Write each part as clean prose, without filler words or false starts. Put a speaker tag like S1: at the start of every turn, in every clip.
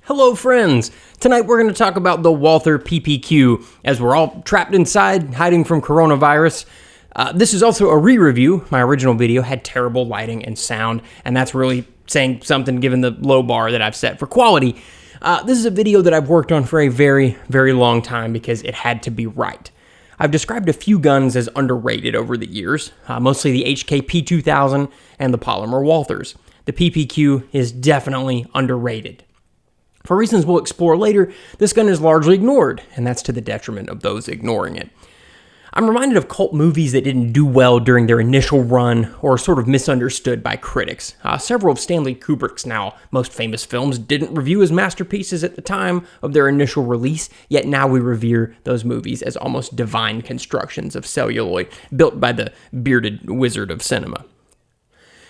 S1: Hello friends! Tonight we're going to talk about the Walther PPQ, as we're all trapped inside, hiding from coronavirus. This is also a re-review. My original video had terrible lighting and sound, and that's really saying something given the low bar that I've set for quality. This is a video that I've worked on for a very, very long time because it had to be right. I've described a few guns as underrated over the years, mostly the HK P2000 and the polymer Walthers. The PPQ is definitely underrated. For reasons we'll explore later, this gun is largely ignored, and that's to the detriment of those ignoring it. I'm reminded of cult movies that didn't do well during their initial run or sort of misunderstood by critics. Several of Stanley Kubrick's now most famous films didn't review as masterpieces at the time of their initial release, yet now we revere those movies as almost divine constructions of celluloid built by the bearded wizard of cinema.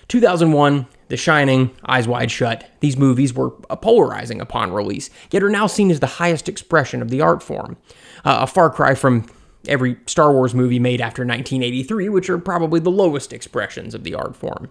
S1: 2001, The Shining, Eyes Wide Shut, these movies were polarizing upon release, yet are now seen as the highest expression of the art form. A far cry from every Star Wars movie made after 1983, which are probably the lowest expressions of the art form.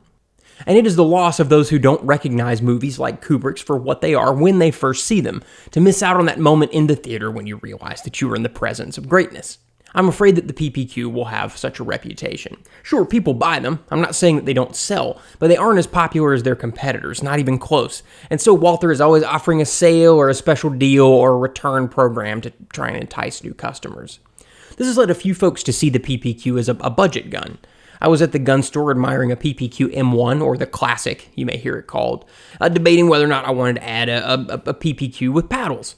S1: And it is the loss of those who don't recognize movies like Kubrick's for what they are when they first see them, to miss out on that moment in the theater when you realize that you are in the presence of greatness. I'm afraid that the PPQ will have such a reputation. Sure, people buy them. I'm not saying that they don't sell, but they aren't as popular as their competitors, not even close. And so Walther is always offering a sale or a special deal or a return program to try and entice new customers. This has led a few folks to see the PPQ as a budget gun. I was at the gun store admiring a PPQ M1, or the Classic, you may hear it called, debating whether or not I wanted to add a PPQ with paddles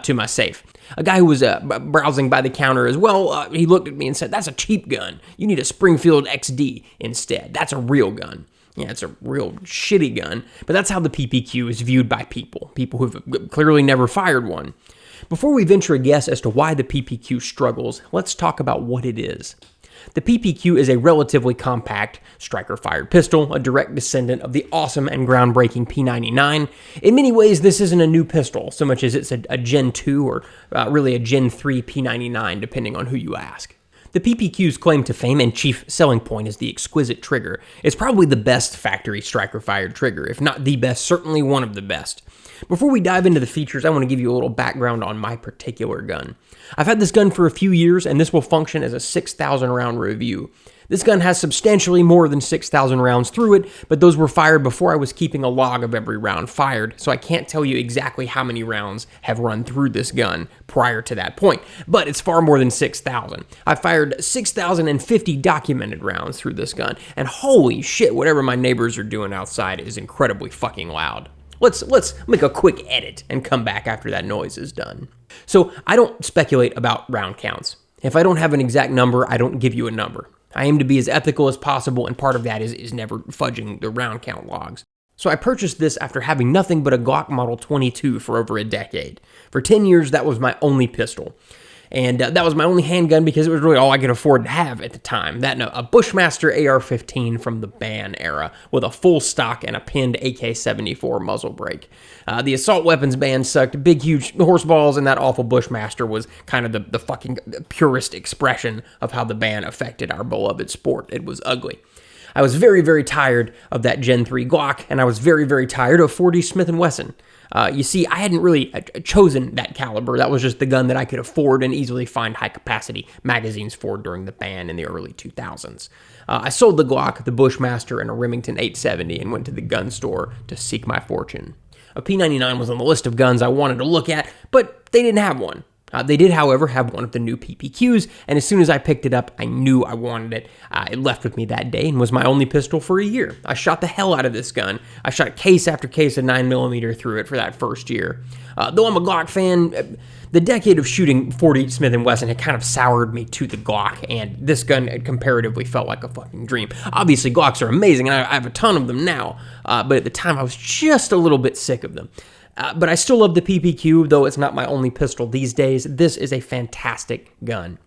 S1: to my safe. A guy who was browsing by the counter as well, he looked at me and said, "That's a cheap gun. You need a Springfield XD instead. That's a real gun." Yeah, it's a real shitty gun, but that's how the PPQ is viewed by people who've clearly never fired one. Before we venture a guess as to why the PPQ struggles, let's talk about what it is. The PPQ is a relatively compact striker-fired pistol, a direct descendant of the awesome and groundbreaking P99. In many ways, this isn't a new pistol, so much as it's a Gen 2 or really a Gen 3 P99, depending on who you ask. The PPQ's claim to fame and chief selling point is the exquisite trigger. It's probably the best factory striker-fired trigger, if not the best, certainly one of the best. Before we dive into the features, I want to give you a little background on my particular gun. I've had this gun for a few years, and this will function as a 6,000 round review. This gun has substantially more than 6,000 rounds through it, but those were fired before I was keeping a log of every round fired, so I can't tell you exactly how many rounds have run through this gun prior to that point, but it's far more than 6,000. I fired 6,050 documented rounds through this gun, and holy shit, whatever my neighbors are doing outside is incredibly fucking loud. Let's make a quick edit and come back after that noise is done. So I don't speculate about round counts. If I don't have an exact number, I don't give you a number. I aim to be as ethical as possible, and part of that is never fudging the round count logs. So I purchased this after having nothing but a Glock Model 22 for over a decade. For 10 years, that was my only pistol. And that was my only handgun because it was really all I could afford to have at the time. That and a Bushmaster AR-15 from the ban era with a full stock and a pinned AK-74 muzzle brake. The assault weapons ban sucked big, huge horse balls, and that awful Bushmaster was kind of the fucking purest expression of how the ban affected our beloved sport. It was ugly. I was very, very tired of that Gen 3 Glock, and I was very, very tired of 40 Smith & Wesson. You see, I hadn't really chosen that caliber. That was just the gun that I could afford and easily find high-capacity magazines for during the ban in the early 2000s. I sold the Glock, the Bushmaster, and a Remington 870 and went to the gun store to seek my fortune. A P99 was on the list of guns I wanted to look at, but they didn't have one. They did, however, have one of the new PPQs, and as soon as I picked it up, I knew I wanted it. It left with me that day and was my only pistol for a year. I shot the hell out of this gun. I shot case after case of 9mm through it for that first year. Though I'm a Glock fan, the decade of shooting .40 Smith & Wesson had kind of soured me to the Glock, and this gun comparatively felt like a fucking dream. Obviously, Glocks are amazing, and I have a ton of them now, but at the time, I was just a little bit sick of them. But I still love the PPQ, though it's not my only pistol these days. This is a fantastic gun.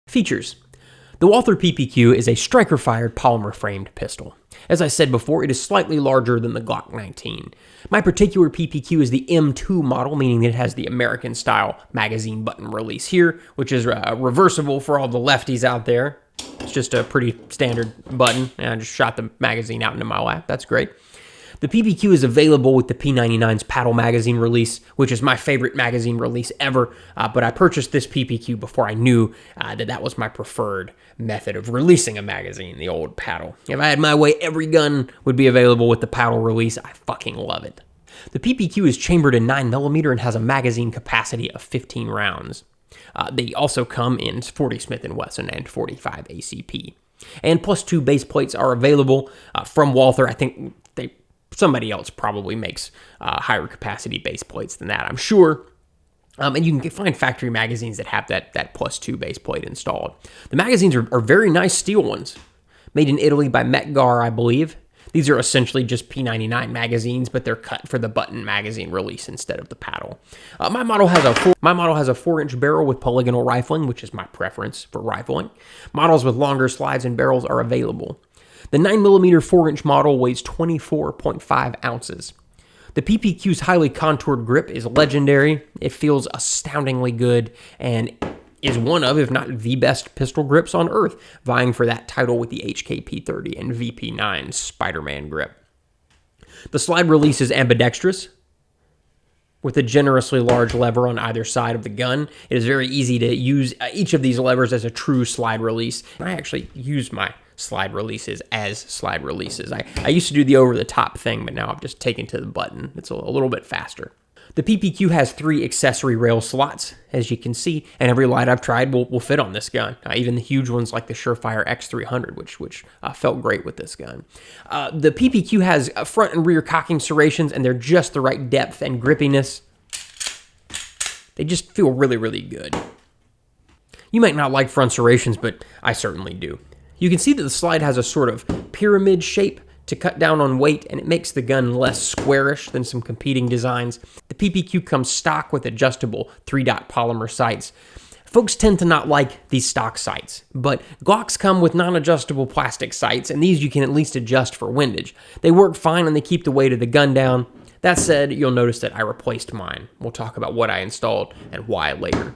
S1: Features. The Walther PPQ is a striker-fired polymer-framed pistol. As I said before, it is slightly larger than the Glock 19. My particular PPQ is the M2 model, meaning that it has the American-style magazine button release here, which is reversible for all the lefties out there. It's just a pretty standard button, and I just shot the magazine out into my lap. That's great. The PPQ is available with the P99's paddle magazine release, which is my favorite magazine release ever, but I purchased this PPQ before I knew that was my preferred method of releasing a magazine, the old paddle. If I had my way, every gun would be available with the paddle release. I fucking love it. The PPQ is chambered in 9mm and has a magazine capacity of 15 rounds. They also come in .40 Smith & Wesson and .45 ACP. And +2 base plates are available from Walther. I think somebody else probably makes higher capacity base plates than that, I'm sure. And you can find factory magazines that have that +2 base plate installed. The magazines are very nice steel ones, made in Italy by Metgar, I believe. These are essentially just P99 magazines, but they're cut for the button magazine release instead of the paddle. My model has a 4-inch barrel with polygonal rifling, which is my preference for rifling. Models with longer slides and barrels are available. The 9mm 4-inch model weighs 24.5 ounces. The PPQ's highly contoured grip is legendary. It feels astoundingly good and is one of, if not the best pistol grips on Earth, vying for that title with the HKP30 and VP9 Spider-Man grip. The slide release is ambidextrous, with a generously large lever on either side of the gun. It is very easy to use each of these levers as a true slide release. I actually use my slide releases as slide releases. I used to do the over-the-top thing, but now I've just taken to the button. It's a little bit faster. The PPQ has 3 accessory rail slots, as you can see, and every light I've tried will fit on this gun. Even the huge ones like the Surefire X300, which felt great with this gun. The PPQ has front and rear cocking serrations, and they're just the right depth and grippiness. They just feel really, really good. You might not like front serrations, but I certainly do. You can see that the slide has a sort of pyramid shape to cut down on weight, and it makes the gun less squarish than some competing designs. The PPQ comes stock with adjustable 3-dot polymer sights. Folks tend to not like these stock sights, but Glocks come with non-adjustable plastic sights, and these you can at least adjust for windage. They work fine and they keep the weight of the gun down. That said, you'll notice that I replaced mine. We'll talk about what I installed and why later.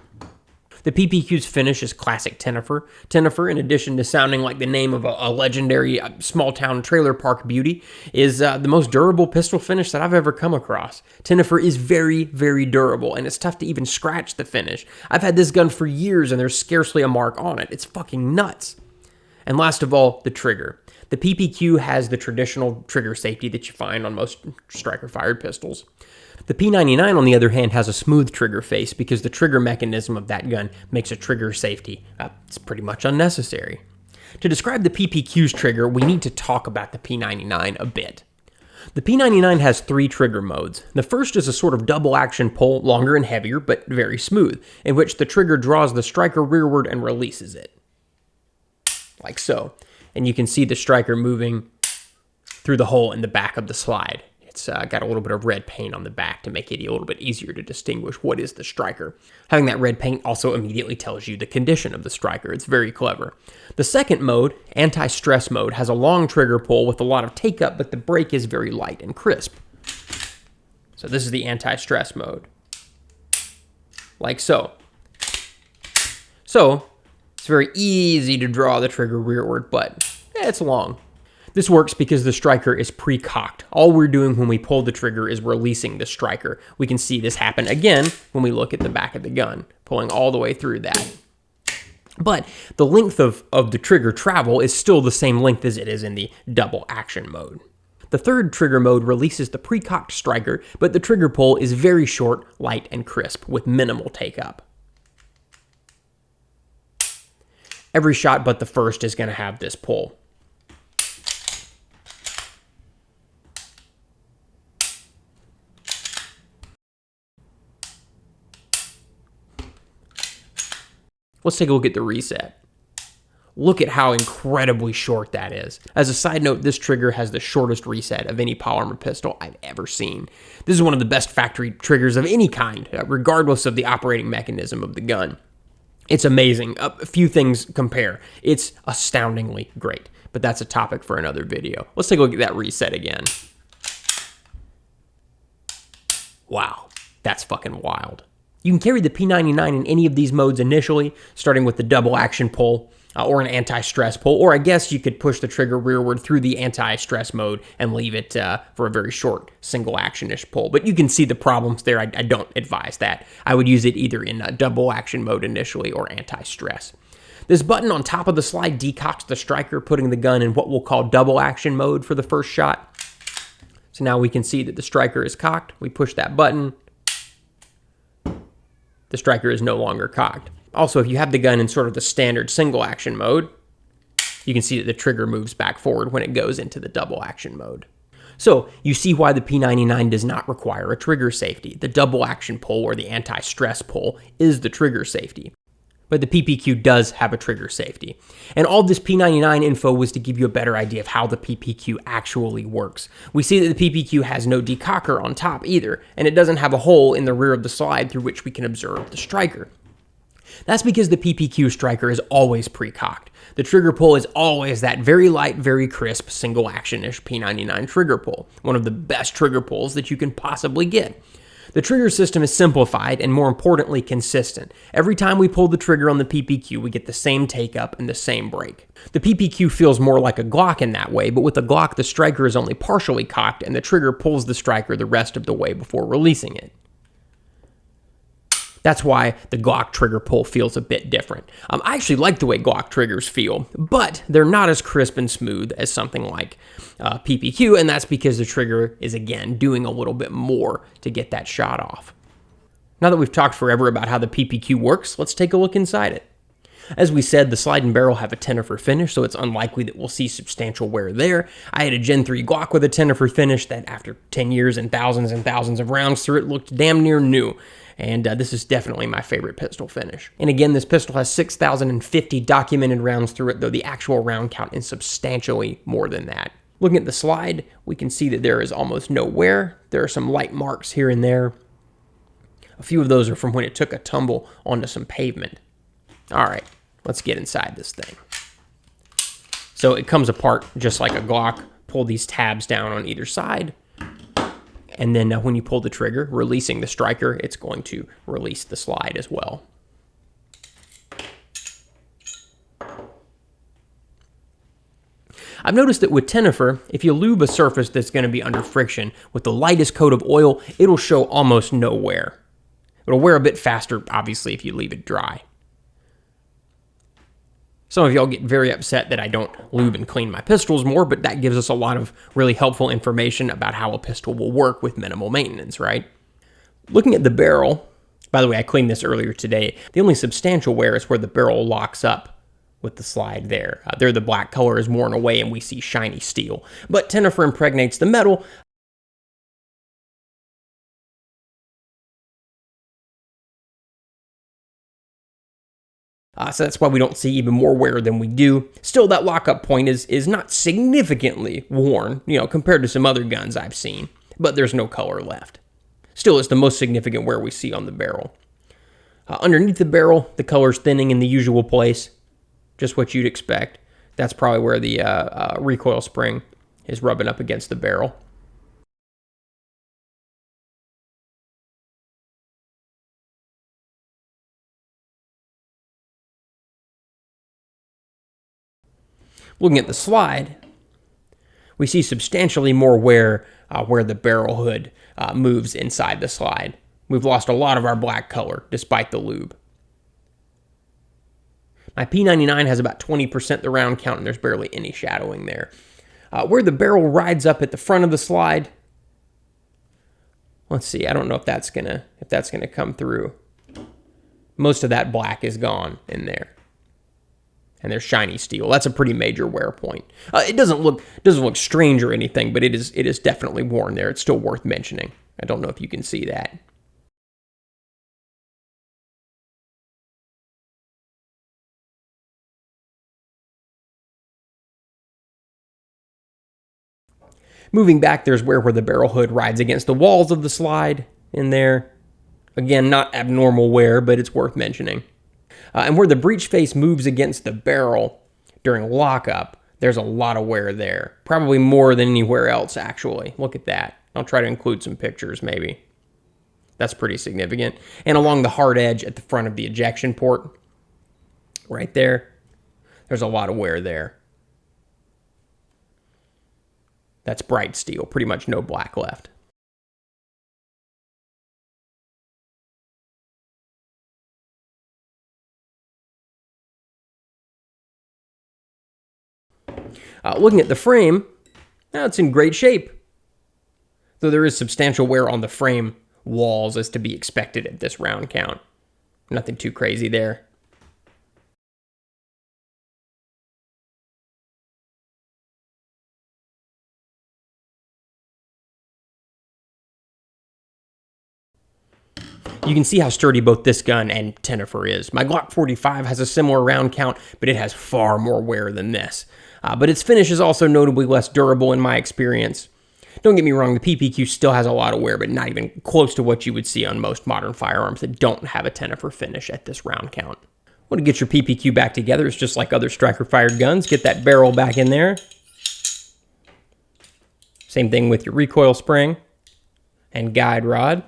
S1: The PPQ's finish is classic Tenifer. Tenifer, in addition to sounding like the name of a legendary small-town trailer park beauty, is the most durable pistol finish that I've ever come across. Tenifer is very, very durable, and it's tough to even scratch the finish. I've had this gun for years, and there's scarcely a mark on it. It's fucking nuts. And last of all, the trigger. The PPQ has the traditional trigger safety that you find on most striker-fired pistols. The P99, on the other hand, has a smooth trigger face because the trigger mechanism of that gun makes a trigger safety. It's pretty much unnecessary. To describe the PPQ's trigger, we need to talk about the P99 a bit. The P99 has 3 trigger modes. The first is a sort of double action pull, longer and heavier, but very smooth, in which the trigger draws the striker rearward and releases it. Like so. And you can see the striker moving through the hole in the back of the slide. It's got a little bit of red paint on the back to make it a little bit easier to distinguish what is the striker. Having that red paint also immediately tells you the condition of the striker. It's very clever. The second mode, anti-stress mode, has a long trigger pull with a lot of take-up, but the break is very light and crisp. So this is the anti-stress mode. Like so. So, it's very easy to draw the trigger rearward, but it's long. This works because the striker is pre-cocked. All we're doing when we pull the trigger is releasing the striker. We can see this happen again when we look at the back of the gun, pulling all the way through that. But the length of the trigger travel is still the same length as it is in the double action mode. The third trigger mode releases the pre-cocked striker, but the trigger pull is very short, light, and crisp with minimal take-up. Every shot but the first is going to have this pull. Let's take a look at the reset. Look at how incredibly short that is. As a side note, this trigger has the shortest reset of any polymer pistol I've ever seen. This is one of the best factory triggers of any kind, regardless of the operating mechanism of the gun. It's amazing. A few things compare. It's astoundingly great, but that's a topic for another video. Let's take a look at that reset again. Wow, that's fucking wild. You can carry the P99 in any of these modes initially, starting with the double action pull or an anti-stress pull, or I guess you could push the trigger rearward through the anti-stress mode and leave it for a very short single action-ish pull. But you can see the problems there. I don't advise that. I would use it either in double action mode initially or anti-stress. This button on top of the slide decocks the striker, putting the gun in what we'll call double action mode for the first shot. So now we can see that the striker is cocked. We push that button. The striker is no longer cocked. Also, if you have the gun in sort of the standard single action mode, you can see that the trigger moves back forward when it goes into the double action mode. So you see why the P99 does not require a trigger safety. The double action pull or the anti-stress pull is the trigger safety. But the PPQ does have a trigger safety. And all this P99 info was to give you a better idea of how the PPQ actually works. We see that the PPQ has no decocker on top either, and it doesn't have a hole in the rear of the slide through which we can observe the striker. That's because the PPQ striker is always pre-cocked. The trigger pull is always that very light, very crisp, single action-ish P99 trigger pull, one of the best trigger pulls that you can possibly get. The trigger system is simplified and, more importantly, consistent. Every time we pull the trigger on the PPQ, we get the same take-up and the same break. The PPQ feels more like a Glock in that way, but with a Glock, the striker is only partially cocked, and the trigger pulls the striker the rest of the way before releasing it. That's why the Glock trigger pull feels a bit different. I actually like the way Glock triggers feel, but they're not as crisp and smooth as something like PPQ, and that's because the trigger is, again, doing a little bit more to get that shot off. Now that we've talked forever about how the PPQ works, let's take a look inside it. As we said, the slide and barrel have a tenifer finish, so it's unlikely that we'll see substantial wear there. I had a Gen 3 Glock with a tenifer finish that, after 10 years and thousands of rounds through it, looked damn near new. And this is definitely my favorite pistol finish. And again, this pistol has 6,050 documented rounds through it, though the actual round count is substantially more than that. Looking at the slide, we can see that there is almost no wear. There are some light marks here and there. A few of those are from when it took a tumble onto some pavement. All right, let's get inside this thing. So it comes apart just like a Glock. Pull these tabs down on either side. And then when you pull the trigger, releasing the striker, it's going to release the slide as well. I've noticed that with tenifer, if you lube a surface that's going to be under friction with the lightest coat of oil, it'll show almost no wear. It'll wear a bit faster, obviously, if you leave it dry. Some of y'all get very upset that I don't lube and clean my pistols more, but that gives us a lot of really helpful information about how a pistol will work with minimal maintenance, right? Looking at the barrel, by the way, I cleaned this earlier today. The only substantial wear is where the barrel locks up with the slide there. There the black color is worn away and we see shiny steel. But tenifer impregnates the metal. So that's why we don't see even more wear than we do. Still, that lockup point is not significantly worn, compared to some other guns I've seen, but there's no color left. Still, it's the most significant wear we see on the barrel. Underneath the barrel, the color's thinning in the usual place, just what you'd expect. That's probably where the recoil spring is rubbing up against the barrel. Looking at the slide, We see substantially more wear where the barrel hood moves inside the slide. We've lost a lot of our black color despite the lube. My P99 has about 20% the round count, and there's barely any shadowing there. Where the barrel rides up at the front of the slide, let's see. I don't know if that's gonna come through. Most of that black is gone in there, and there's shiny steel. That's a pretty major wear point. It doesn't look strange or anything, but it is definitely worn there. It's still worth mentioning. I don't know if you can see that. Moving back, there's where the barrel hood rides against the walls of the slide in there. Again, not abnormal wear, but it's worth mentioning. And where the breech face moves against the barrel during lockup, there's a lot of wear there. Probably more than anywhere else, actually. Look at that. I'll try to include some pictures, maybe. That's pretty significant. And along the hard edge at the front of the ejection port, right there, there's a lot of wear there. That's bright steel, pretty much no black left. Looking at the frame, now it's in great shape. Though there is substantial wear on the frame walls as to be expected at this round count. Nothing too crazy there. You can see how sturdy both this gun and Tennifer is. My Glock 45 has a similar round count, but it has far more wear than this. But its finish is also notably less durable in my experience. Don't get me wrong, the PPQ still has a lot of wear, but not even close to what you would see on most modern firearms that don't have a Tennifer finish at this round count. Well, to get your PPQ back together, it's just like other striker-fired guns. Get that barrel back in there. Same thing with your recoil spring and guide rod.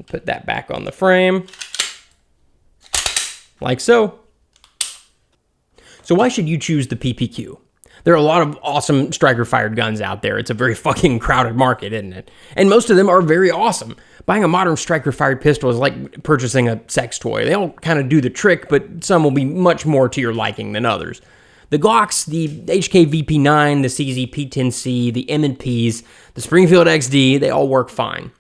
S1: Put that back on the frame, like so. So why should you choose the PPQ? There are a lot of awesome striker-fired guns out there. It's a very fucking crowded market, isn't it? And most of them are very awesome. Buying a modern striker-fired pistol is like purchasing a sex toy. They all kind of do the trick, but some will be much more to your liking than others. The Glocks, the HK VP9, the CZ P10C, the M&Ps, the Springfield XD, they all work fine.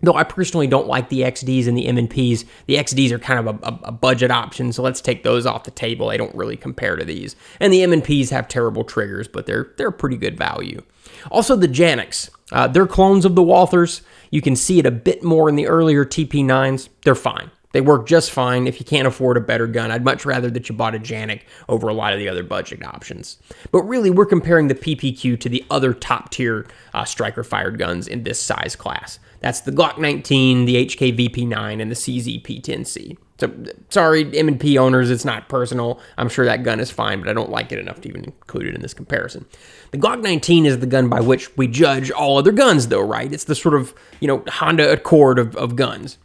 S1: Though I personally don't like the XDs and the M&Ps. The XDs are kind of a budget option, so let's take those off the table. They don't really compare to these. And the M&Ps have terrible triggers, but they're pretty good value. Also, the Janiks. They're clones of the Walthers. You can see it a bit more in the earlier TP9s. They're fine. They work just fine. If you can't afford a better gun, I'd much rather that you bought a Janik over a lot of the other budget options. But really, we're comparing the PPQ to the other top-tier striker-fired guns in this size class. That's the Glock 19, the HK VP9, and the CZ P10C. So, sorry, M&P owners, it's not personal. I'm sure that gun is fine, but I don't like it enough to even include it in this comparison. The Glock 19 is the gun by which we judge all other guns, though, right? It's the sort of, Honda Accord of guns.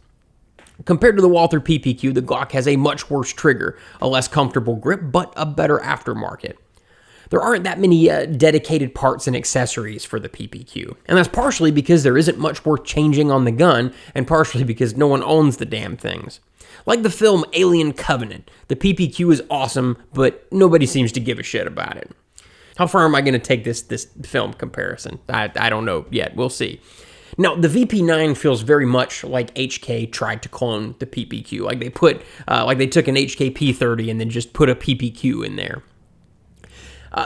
S1: Compared to the Walther PPQ, the Glock has a much worse trigger, a less comfortable grip, but a better aftermarket. There aren't that many dedicated parts and accessories for the PPQ, and that's partially because there isn't much worth changing on the gun, and partially because no one owns the damn things. Like the film Alien Covenant, the PPQ is awesome, but nobody seems to give a shit about it. How far am I going to take this film comparison? I don't know yet. We'll see. Now, the VP9 feels very much like HK tried to clone the PPQ. Like they took an HK P30 and then just put a PPQ in there.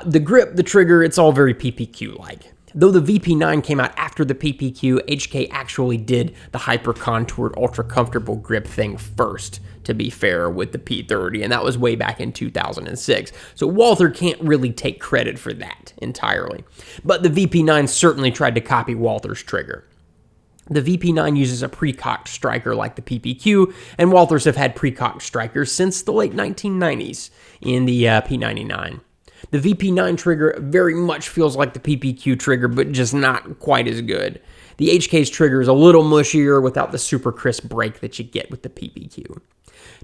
S1: The grip, the trigger, it's all very PPQ-like. Though the VP9 came out after the PPQ, HK actually did the hyper-contoured, ultra-comfortable grip thing first, to be fair, with the P30, and that was way back in 2006. So Walther can't really take credit for that entirely. But the VP9 certainly tried to copy Walther's trigger. The VP9 uses a pre-cocked striker like the PPQ, and Walthers have had pre-cocked strikers since the late 1990s in the P99. The VP9 trigger very much feels like the PPQ trigger, but just not quite as good. The HK's trigger is a little mushier without the super crisp break that you get with the PPQ.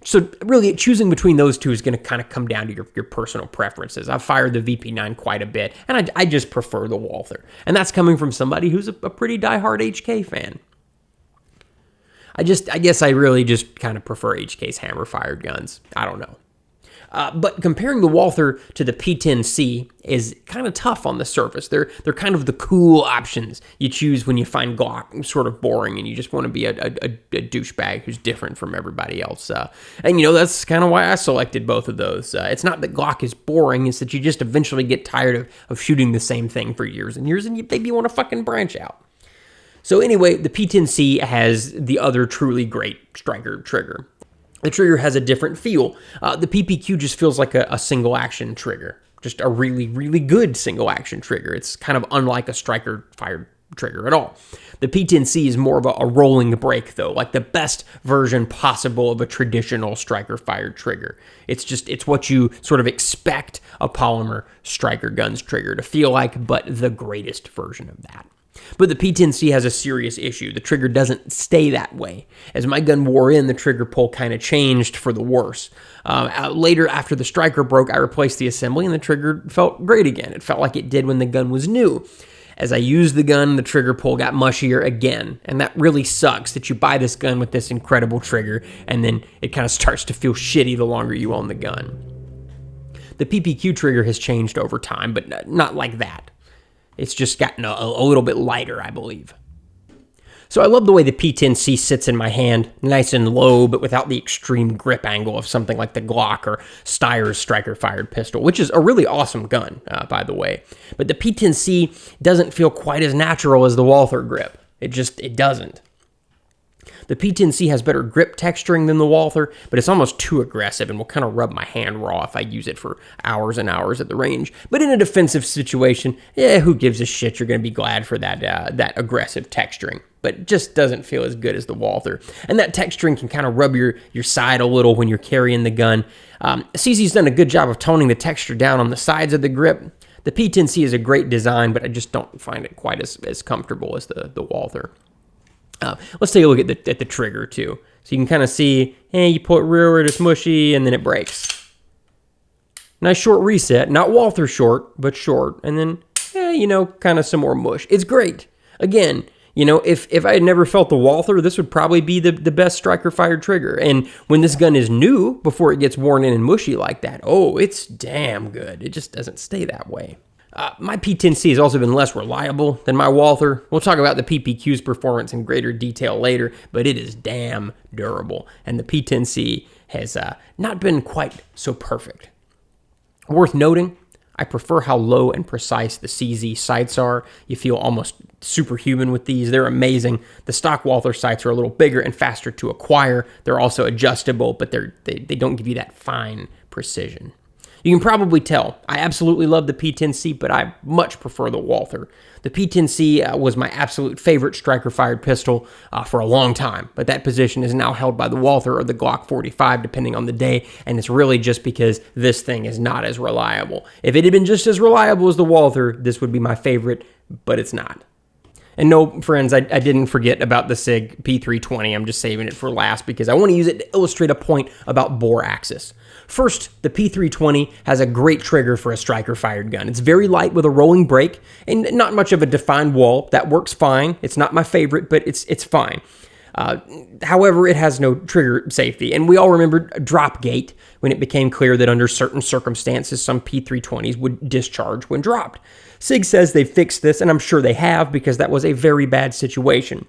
S1: So really, choosing between those two is going to kind of come down to your personal preferences. I've fired the VP9 quite a bit, and I just prefer the Walther. And that's coming from somebody who's a pretty diehard HK fan. I guess I really just kind of prefer HK's hammer-fired guns. I don't know. But comparing the Walther to the P10C is kind of tough on the surface. They're kind of the cool options you choose when you find Glock sort of boring and you just want to be a douchebag who's different from everybody else. And that's kind of why I selected both of those. It's not that Glock is boring, it's that you just eventually get tired of shooting the same thing for years and years, and maybe you want to fucking branch out. So anyway, the P10C has the other truly great striker trigger. The trigger has a different feel. The PPQ just feels like a single action trigger. Just a really, really good single action trigger. It's kind of unlike a striker fired trigger at all. The P10C is more of a rolling break though, like the best version possible of a traditional striker fired trigger. It's what you sort of expect a polymer striker gun's trigger to feel like, but the greatest version of that. But the P10C has a serious issue. The trigger doesn't stay that way. As my gun wore in, the trigger pull kind of changed for the worse. Later, after the striker broke, I replaced the assembly and the trigger felt great again. It felt like it did when the gun was new. As I used the gun, the trigger pull got mushier again. And that really sucks that you buy this gun with this incredible trigger and then it kind of starts to feel shitty the longer you own the gun. The PPQ trigger has changed over time, but not like that. It's just gotten a little bit lighter, I believe. So I love the way the P10C sits in my hand, nice and low, but without the extreme grip angle of something like the Glock or Steyer's striker-fired pistol, which is a really awesome gun, by the way. But the P10C doesn't feel quite as natural as the Walther grip. It doesn't. The P10C has better grip texturing than the Walther, but it's almost too aggressive and will kind of rub my hand raw if I use it for hours and hours at the range. But in a defensive situation, who gives a shit? You're going to be glad for that aggressive texturing. But it just doesn't feel as good as the Walther. And that texturing can kind of rub your side a little when you're carrying the gun. CZ's done a good job of toning the texture down on the sides of the grip. The P10C is a great design, but I just don't find it quite as comfortable as the Walther. Let's take a look at the trigger too. So you can kind of see, you pull it rearward, it's mushy, and then it breaks. Nice short reset, not Walther short, but short. And then, kind of some more mush. It's great. Again, if I had never felt the Walther, this would probably be the best striker-fired trigger. And when this gun is new, before it gets worn in and mushy like that, it's damn good. It just doesn't stay that way. My P10C has also been less reliable than my Walther. We'll talk about the PPQ's performance in greater detail later, but it is damn durable, and the P10C has not been quite so perfect. Worth noting, I prefer how low and precise the CZ sights are. You feel almost superhuman with these. They're amazing. The stock Walther sights are a little bigger and faster to acquire. They're also adjustable, but they don't give you that fine precision. You can probably tell, I absolutely love the P10C, but I much prefer the Walther. The P10C was my absolute favorite striker-fired pistol for a long time, but that position is now held by the Walther or the Glock 45, depending on the day, and it's really just because this thing is not as reliable. If it had been just as reliable as the Walther, this would be my favorite, but it's not. And no, friends, I didn't forget about the SIG P320. I'm just saving it for last because I want to use it to illustrate a point about bore axis. First, the P320 has a great trigger for a striker-fired gun. It's very light with a rolling break and not much of a defined wall. That works fine. It's not my favorite, but it's fine. However, it has no trigger safety, and we all remember Dropgate when it became clear that under certain circumstances, some P320s would discharge when dropped. SIG says they fixed this, and I'm sure they have because that was a very bad situation.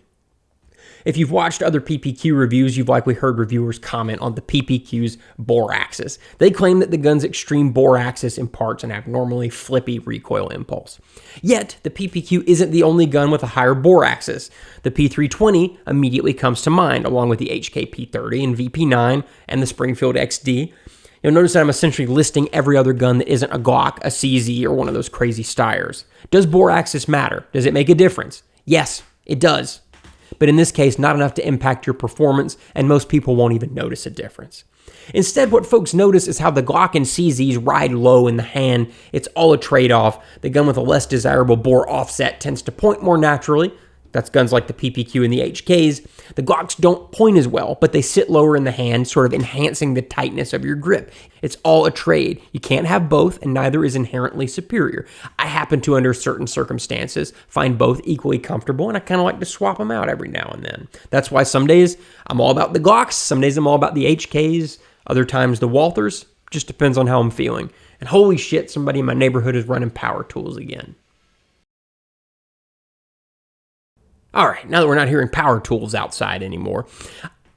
S1: If you've watched other PPQ reviews, you've likely heard reviewers comment on the PPQ's bore axis. They claim that the gun's extreme bore axis imparts an abnormally flippy recoil impulse. Yet, the PPQ isn't the only gun with a higher bore axis. The P320 immediately comes to mind, along with the HK P30 and VP9 and the Springfield XD. You'll notice that I'm essentially listing every other gun that isn't a Glock, a CZ, or one of those crazy Steyers. Does bore axis matter? Does it make a difference? Yes, it does. But in this case, not enough to impact your performance, and most people won't even notice a difference. Instead, what folks notice is how the Glock and CZs ride low in the hand. It's all a trade-off. The gun with a less desirable bore offset tends to point more naturally, That's guns like the PPQ and the HKs. The Glocks don't point as well, but they sit lower in the hand, sort of enhancing the tightness of your grip. It's all a trade. You can't have both, and neither is inherently superior. I happen to, under certain circumstances, find both equally comfortable, and I kind of like to swap them out every now and then. That's why some days I'm all about the Glocks, some days I'm all about the HKs, other times the Walthers. Just depends on how I'm feeling. And holy shit, somebody in my neighborhood is running power tools again. All right, now that we're not hearing power tools outside anymore,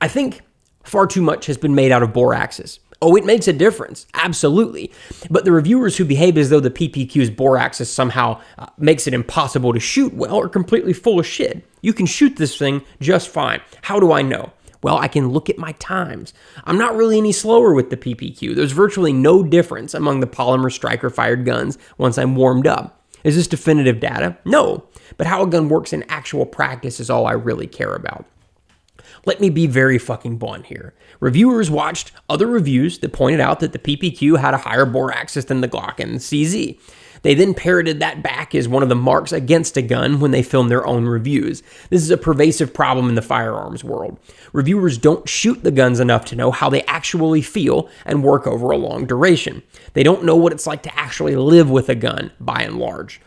S1: I think far too much has been made out of bore axes. Oh, it makes a difference, absolutely. But the reviewers who behave as though the PPQ's bore axis somehow makes it impossible to shoot well are completely full of shit. You can shoot this thing just fine. How do I know? Well, I can look at my times. I'm not really any slower with the PPQ. There's virtually no difference among the polymer striker-fired guns once I'm warmed up. Is this definitive data? No. But how a gun works in actual practice is all I really care about. Let me be very fucking blunt here. Reviewers watched other reviews that pointed out that the PPQ had a higher bore axis than the Glock and the CZ. They then parroted that back as one of the marks against a gun when they filmed their own reviews. This is a pervasive problem in the firearms world. Reviewers don't shoot the guns enough to know how they actually feel and work over a long duration. They don't know what it's like to actually live with a gun, by and large.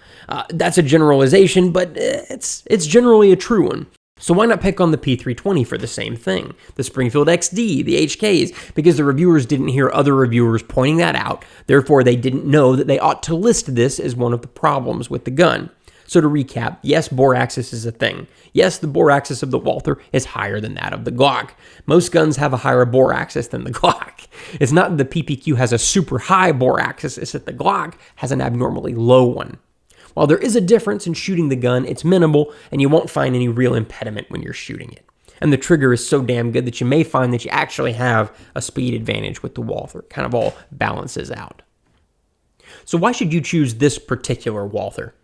S1: That's a generalization, but it's generally a true one. So why not pick on the P320 for the same thing? The Springfield XD, the HKs, because the reviewers didn't hear other reviewers pointing that out, therefore they didn't know that they ought to list this as one of the problems with the gun. So to recap, yes, bore axis is a thing. Yes, the bore axis of the Walther is higher than that of the Glock. Most guns have a higher bore axis than the Glock. It's not that the PPQ has a super high bore axis, it's that the Glock has an abnormally low one. While there is a difference in shooting the gun, it's minimal, and you won't find any real impediment when you're shooting it. And the trigger is so damn good that you may find that you actually have a speed advantage with the Walther. It kind of all balances out. So why should you choose this particular Walther?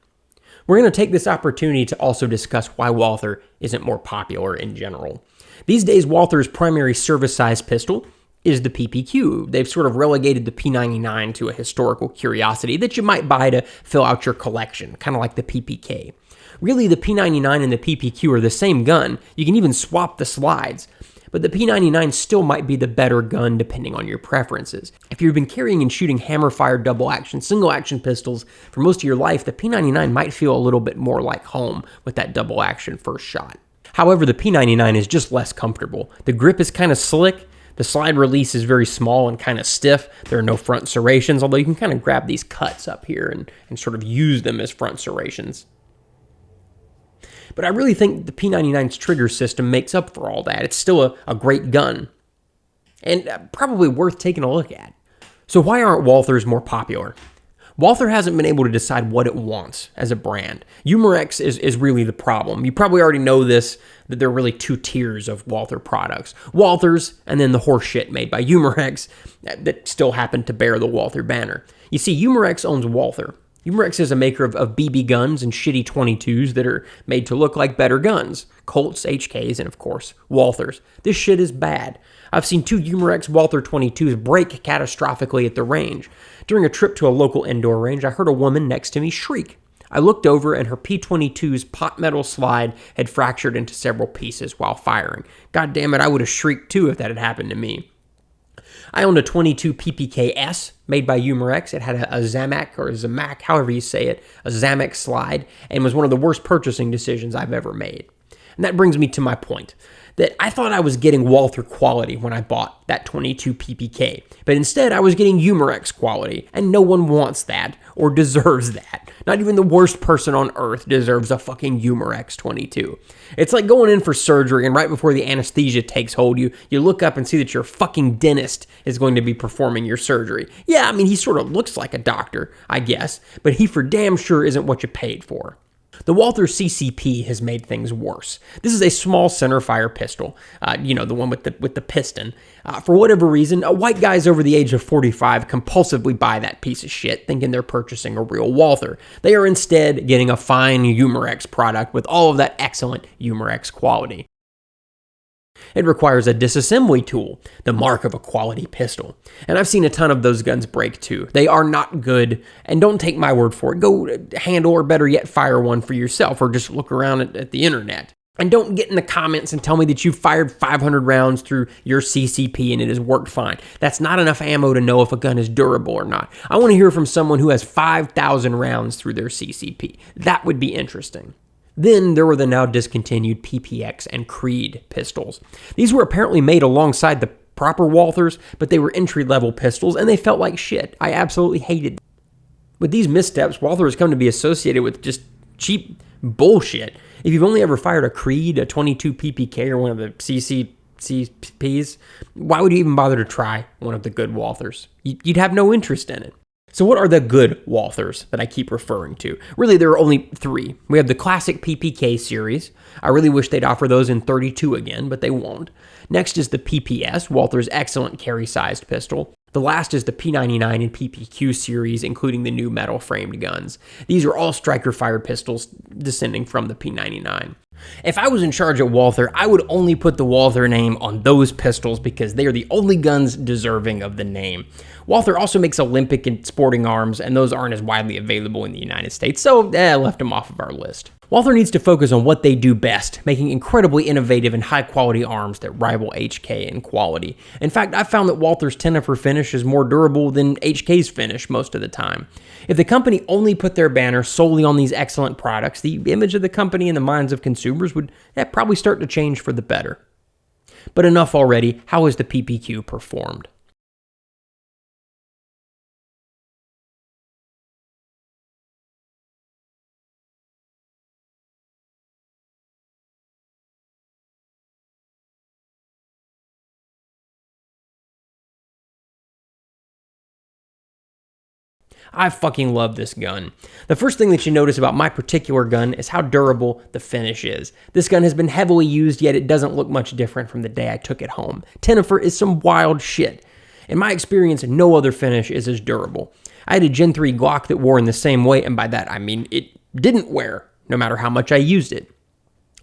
S1: We're going to take this opportunity to also discuss why Walther isn't more popular in general. These days, Walther's primary service-size pistol is the PPQ. They've sort of relegated the P99 to a historical curiosity that you might buy to fill out your collection, kind of like the PPK. Really, the P99 and the PPQ are the same gun. You can even swap the slides. But the P99 still might be the better gun depending on your preferences. If you've been carrying and shooting hammer-fired double-action, single-action pistols for most of your life, the P99 might feel a little bit more like home with that double-action first shot. However, the P99 is just less comfortable. The grip is kind of slick. The slide release is very small and kind of stiff. There are no front serrations, although you can kind of grab these cuts up here and sort of use them as front serrations. But I really think the P99's trigger system makes up for all that. It's still a great gun, and probably worth taking a look at. So why aren't Walthers more popular? Walther hasn't been able to decide what it wants as a brand. Umarex is really the problem. You probably already know this, that there are really two tiers of Walther products. Walthers, and then the horse shit made by Umarex that still happen to bear the Walther banner. You see, Umarex owns Walther. Umarex is a maker of BB guns and shitty 22s that are made to look like better guns. Colts, HKs, and of course, Walthers. This shit is bad. I've seen two Umarex Walther 22s break catastrophically at the range. During a trip to a local indoor range, I heard a woman next to me shriek. I looked over and her P22's pot metal slide had fractured into several pieces while firing. God damn it, I would have shrieked too if that had happened to me. I owned a 22 PPK-S made by Umarex. It had a Zamak, or Zamak, however you say it, a Zamak slide, and was one of the worst purchasing decisions I've ever made. And that brings me to my point, that I thought I was getting Walther quality when I bought that 22 PPK, but instead I was getting Umarex quality, and no one wants that, or deserves that. Not even the worst person on earth deserves a fucking Umarex 22. It's like going in for surgery, and right before the anesthesia takes hold, you look up and see that your fucking dentist is going to be performing your surgery. Yeah, I mean, he sort of looks like a doctor, I guess, but he for damn sure isn't what you paid for. The Walther CCP has made things worse. This is a small centerfire pistol, the one with the piston. For whatever reason, white guys over the age of 45 compulsively buy that piece of shit, thinking they're purchasing a real Walther. They are instead getting a fine Umarex product with all of that excellent Umarex quality. It requires a disassembly tool, the mark of a quality pistol. And I've seen a ton of those guns break too. They are not good, and don't take my word for it. Go handle, or better yet, fire one for yourself, or just look around at the internet. And don't get in the comments and tell me that you fired 500 rounds through your CCP and it has worked fine. That's not enough ammo to know if a gun is durable or not. I want to hear from someone who has 5,000 rounds through their CCP. That would be interesting. Then there were the now discontinued PPX and Creed pistols. These were apparently made alongside the proper Walthers, but they were entry-level pistols and they felt like shit. I absolutely hated them. With these missteps, Walther has come to be associated with just cheap bullshit. If you've only ever fired a Creed, a 22 PPK, or one of the CCPs, why would you even bother to try one of the good Walthers? You'd have no interest in it. So what are the good Walthers that I keep referring to? Really, there are only three. We have the classic PPK series. I really wish they'd offer those in 32 again, but they won't. Next is the PPS, Walther's excellent carry-sized pistol. The last is the P99 and PPQ series, including the new metal-framed guns. These are all striker-fired pistols descending from the P99. If I was in charge at Walther, I would only put the Walther name on those pistols because they are the only guns deserving of the name. Walther also makes Olympic and sporting arms, and those aren't as widely available in the United States, so I left them off of our list. Walther needs to focus on what they do best, making incredibly innovative and high-quality arms that rival HK in quality. In fact, I've found that Walther's Tennifer finish is more durable than HK's finish most of the time. If the company only put their banner solely on these excellent products, the image of the company in the minds of consumers would probably start to change for the better. But enough already. How has the PPQ performed? I fucking love this gun. The first thing that you notice about my particular gun is how durable the finish is. This gun has been heavily used, yet it doesn't look much different from the day I took it home. Tennifer is some wild shit. In my experience, no other finish is as durable. I had a Gen 3 Glock that wore in the same way, and by that I mean it didn't wear, no matter how much I used it.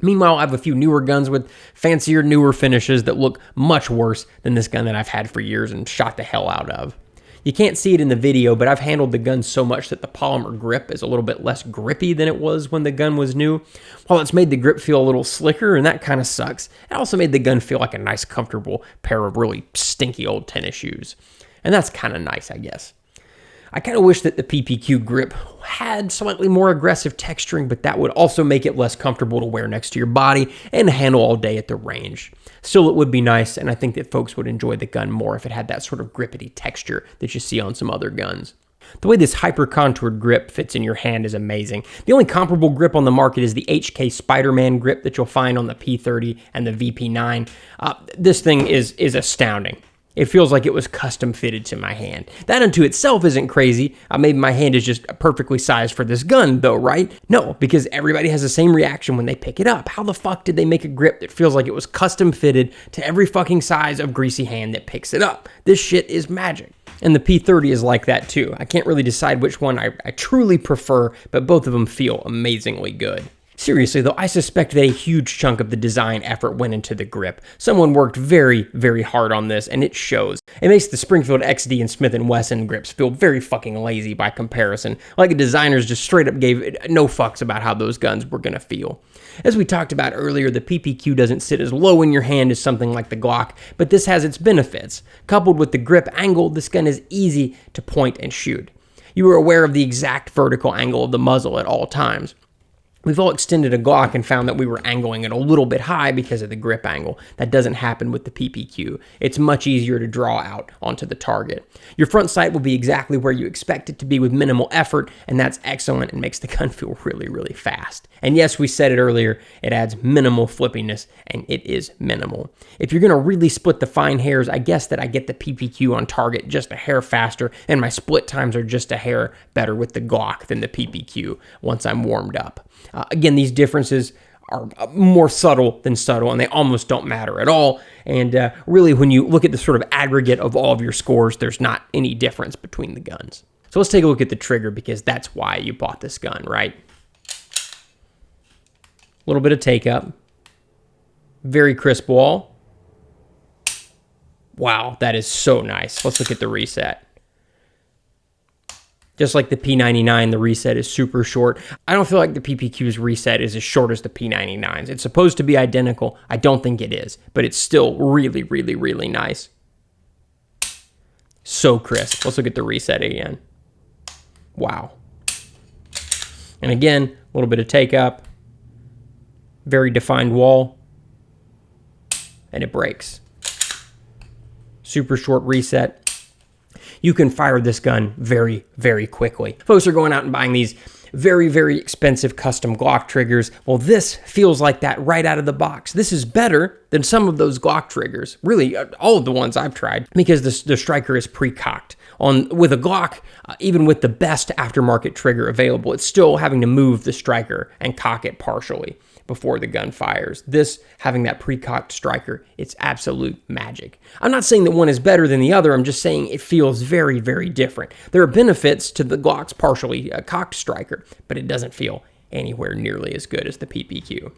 S1: Meanwhile, I have a few newer guns with fancier, newer finishes that look much worse than this gun that I've had for years and shot the hell out of. You can't see it in the video, but I've handled the gun so much that the polymer grip is a little bit less grippy than it was when the gun was new. While it's made the grip feel a little slicker, and that kind of sucks, it also made the gun feel like a nice, comfortable pair of really stinky old tennis shoes. And that's kind of nice, I guess. I kind of wish that the PPQ grip had slightly more aggressive texturing, but that would also make it less comfortable to wear next to your body and handle all day at the range. Still, it would be nice, and I think that folks would enjoy the gun more if it had that sort of grippity texture that you see on some other guns. The way this hyper-contoured grip fits in your hand is amazing. The only comparable grip on the market is the HK Spider-Man grip that you'll find on the P30 and the VP9. This thing is astounding. It feels like it was custom fitted to my hand. That unto itself isn't crazy. Maybe my hand is just perfectly sized for this gun though, right? No, because everybody has the same reaction when they pick it up. How the fuck did they make a grip that feels like it was custom fitted to every fucking size of greasy hand that picks it up? This shit is magic. And the P30 is like that too. I can't really decide which one I truly prefer, but both of them feel amazingly good. Seriously though, I suspect that a huge chunk of the design effort went into the grip. Someone worked very, very hard on this, and it shows. It makes the Springfield XD and Smith & Wesson grips feel very fucking lazy by comparison, like the designers just straight up gave no fucks about how those guns were gonna feel. As we talked about earlier, the PPQ doesn't sit as low in your hand as something like the Glock, but this has its benefits. Coupled with the grip angle, this gun is easy to point and shoot. You are aware of the exact vertical angle of the muzzle at all times. We've all extended a Glock and found that we were angling it a little bit high because of the grip angle. That doesn't happen with the PPQ. It's much easier to draw out onto the target. Your front sight will be exactly where you expect it to be with minimal effort, and that's excellent and makes the gun feel really, really fast. And yes, we said it earlier, it adds minimal flippiness, and it is minimal. If you're gonna really split the fine hairs, I guess that I get the PPQ on target just a hair faster, and my split times are just a hair better with the Glock than the PPQ once I'm warmed up. Again, these differences are more subtle than subtle, and they almost don't matter at all. And really, when you look at the sort of aggregate of all of your scores, there's not any difference between the guns. So let's take a look at the trigger, because that's why you bought this gun, right? A little bit of take up, very crisp wall, Wow, that is so nice. Let's look at the reset. Just like the P99, the reset is super short. I don't feel like the PPQ's reset is as short as the P99's. It's supposed to be identical. I don't think it is, but it's still really, really, really nice. So crisp. Let's look at the reset again. Wow. And again, a little bit of take up. Very defined wall. And it breaks. Super short reset. You can fire this gun very, very quickly. Folks are going out and buying these very, very expensive custom Glock triggers. Well, this feels like that right out of the box. This is better than some of those Glock triggers. Really, all of the ones I've tried, because the striker is pre-cocked. With a Glock, even with the best aftermarket trigger available, it's still having to move the striker and cock it partially before the gun fires. This, having that pre-cocked striker, it's absolute magic. I'm not saying that one is better than the other. I'm just saying it feels very, very different. There are benefits to the Glock's partially cocked striker, but it doesn't feel anywhere nearly as good as the PPQ.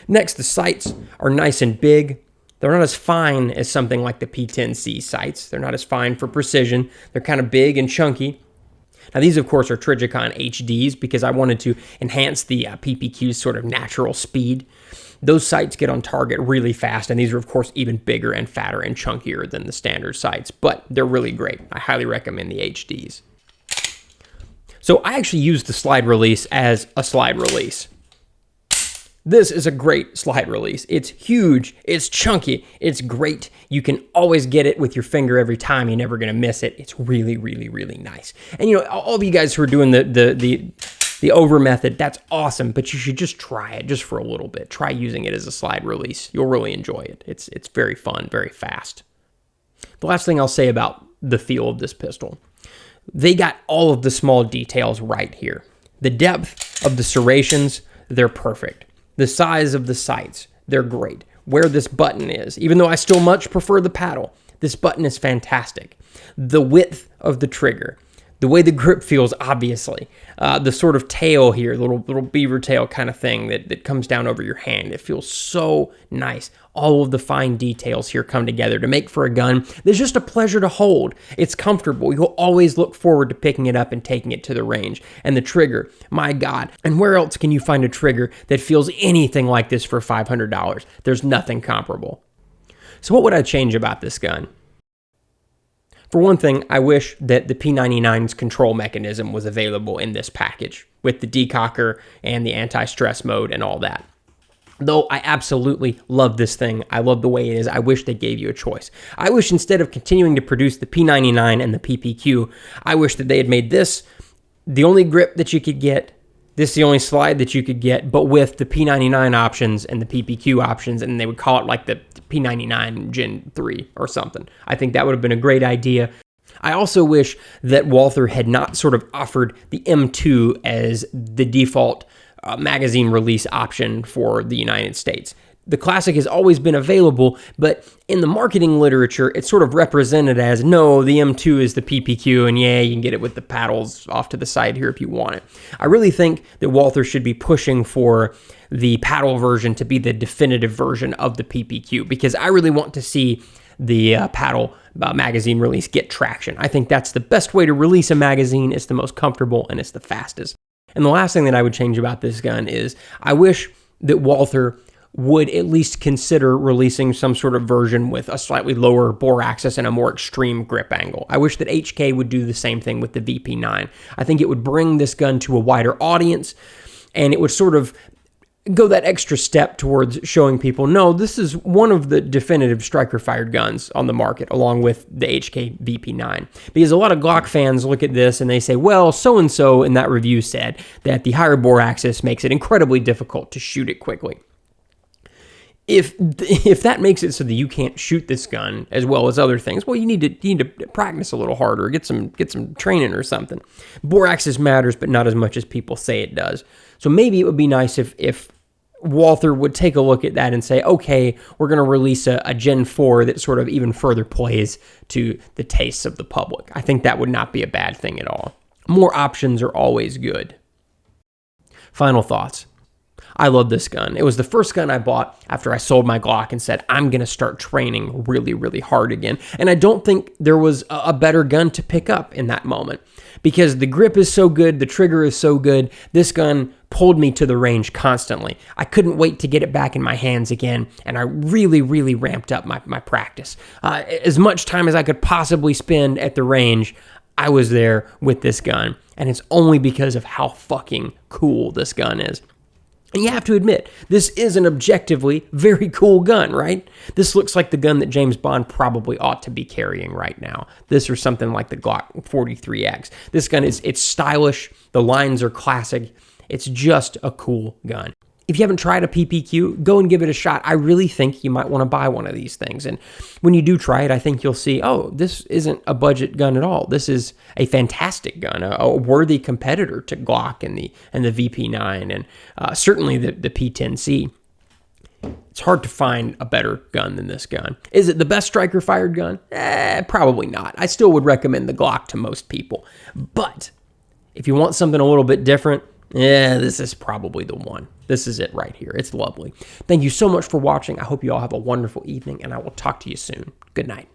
S1: Next, the sights are nice and big. They're not as fine as something like the P10C sights. They're not as fine for precision. They're kind of big and chunky. Now, these, of course, are Trijicon HDs because I wanted to enhance the PPQ's sort of natural speed. Those sights get on target really fast, and these are, of course, even bigger and fatter and chunkier than the standard sights, but they're really great. I highly recommend the HDs. So I actually used the slide release as a slide release. This is a great slide release. It's huge, it's chunky, it's great. You can always get it with your finger every time. You're never gonna miss it. It's really, really, really nice. And you know, all of you guys who are doing the over method, that's awesome, but you should just try it just for a little bit. Try using it as a slide release. You'll really enjoy it. It's very fun, very fast. The last thing I'll say about the feel of this pistol, they got all of the small details right here. The depth of the serrations, they're perfect. The size of the sights, they're great. Where this button is, even though I still much prefer the paddle, this button is fantastic. The width of the trigger, the way the grip feels, obviously. The sort of tail here, little beaver tail kind of thing that comes down over your hand. It feels so nice. All of the fine details here come together to make for a gun that's just a pleasure to hold. It's comfortable. You'll always look forward to picking it up and taking it to the range. And the trigger, my God. And where else can you find a trigger that feels anything like this for $500? There's nothing comparable. So what would I change about this gun? For one thing, I wish that the P99's control mechanism was available in this package with the decocker and the anti-stress mode and all that. Though I absolutely love this thing. I love the way it is. I wish they gave you a choice. I wish instead of continuing to produce the P99 and the PPQ, I wish that they had made this the only grip that you could get, this the only slide that you could get, but with the P99 options and the PPQ options, and they would call it like the P99 Gen 3 or something. I think that would have been a great idea. I also wish that Walther had not sort of offered the M2 as the default magazine release option for the United States. The Classic has always been available, but in the marketing literature, it's sort of represented as, no, the M2 is the PPQ, and yeah, you can get it with the paddles off to the side here if you want it. I really think that Walther should be pushing for the paddle version to be the definitive version of the PPQ, because I really want to see the paddle magazine release get traction. I think that's the best way to release a magazine. It's the most comfortable, and it's the fastest. And the last thing that I would change about this gun is I wish that Walther would at least consider releasing some sort of version with a slightly lower bore axis and a more extreme grip angle. I wish that HK would do the same thing with the VP9. I think it would bring this gun to a wider audience, and it would sort of go that extra step towards showing people, no, this is one of the definitive striker-fired guns on the market, along with the HK VP9. Because a lot of Glock fans look at this and they say, well, so-and-so in that review said that the higher bore axis makes it incredibly difficult to shoot it quickly. If that makes it so that you can't shoot this gun as well as other things, well, you need to practice a little harder, get some training or something. Bore axis matters, but not as much as people say it does. So maybe it would be nice if Walther would take a look at that and say, okay, we're going to release a Gen 4 that sort of even further plays to the tastes of the public. I think that would not be a bad thing at all. More options are always good. Final thoughts. I love this gun. It was the first gun I bought after I sold my Glock and said, I'm going to start training really, really hard again. And I don't think there was a better gun to pick up in that moment because the grip is so good, the trigger is so good. This gun pulled me to the range constantly. I couldn't wait to get it back in my hands again, and I really, really ramped up my practice. As much time as I could possibly spend at the range, I was there with this gun, and it's only because of how fucking cool this gun is. And you have to admit, this is an objectively very cool gun, right? This looks like the gun that James Bond probably ought to be carrying right now. This or something like the Glock 43X. This gun it's stylish, the lines are classic, it's just a cool gun. If you haven't tried a PPQ, go and give it a shot. I really think you might want to buy one of these things. And when you do try it, I think you'll see, oh, this isn't a budget gun at all. This is a fantastic gun, a worthy competitor to Glock and the VP9 and certainly the P10C. It's hard to find a better gun than this gun. Is it the best striker-fired gun? Probably not. I still would recommend the Glock to most people. But if you want something a little bit different, this is probably the one. This is it right here. It's lovely. Thank you so much for watching. I hope you all have a wonderful evening, and I will talk to you soon. Good night.